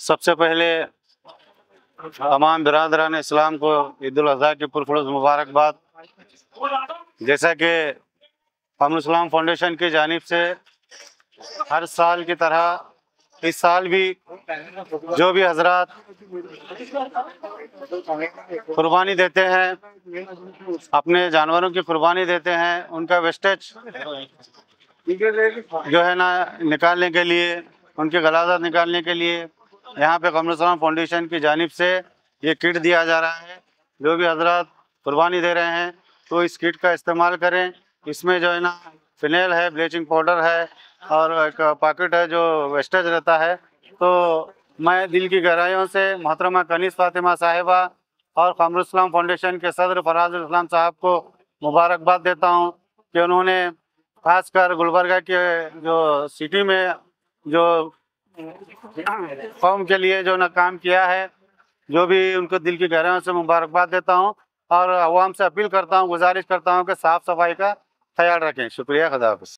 सबसे पहले तमाम बिरादरान इस्लाम को ईद उल अज़हा की पुरखुरूज मुबारकबाद। जैसा कि कमरुल इस्लाम फाउंडेशन की जानिब से हर साल की तरह इस साल भी जो भी हजरात कुर्बानी देते हैं, अपने जानवरों की कुर्बानी देते हैं, उनका वेस्टेज जो है ना निकालने के लिए, उनके गलाज़त निकालने के लिए यहाँ पे कमरुल इस्लाम फाउंडेशन की जानिब से ये किट दिया जा रहा है। जो भी हजरात कुर्बानी दे रहे हैं तो इस किट का इस्तेमाल करें। इसमें जो है ना फिनेल है, ब्लीचिंग पाउडर है और एक पैकेट है जो वेस्टेज रहता है। तो मैं दिल की गहराइयों से मोहतरमा कनीज़ फातिमा साहिबा और कमरुल इस्लाम फाउंडेशन के सदर फराजुल इस्लाम साहब को मुबारकबाद देता हूँ कि उन्होंने खासकर गुलबर्गा के जो सिटी में जो कौम के लिए जो ना काम किया है, जो भी उनको दिल की गहराइयों से मुबारकबाद देता हूँ और अवाम से अपील करता हूँ, गुजारिश करता हूँ कि साफ़ सफाई का ख्याल रखें। शुक्रिया, खुदा हाफ़िज़।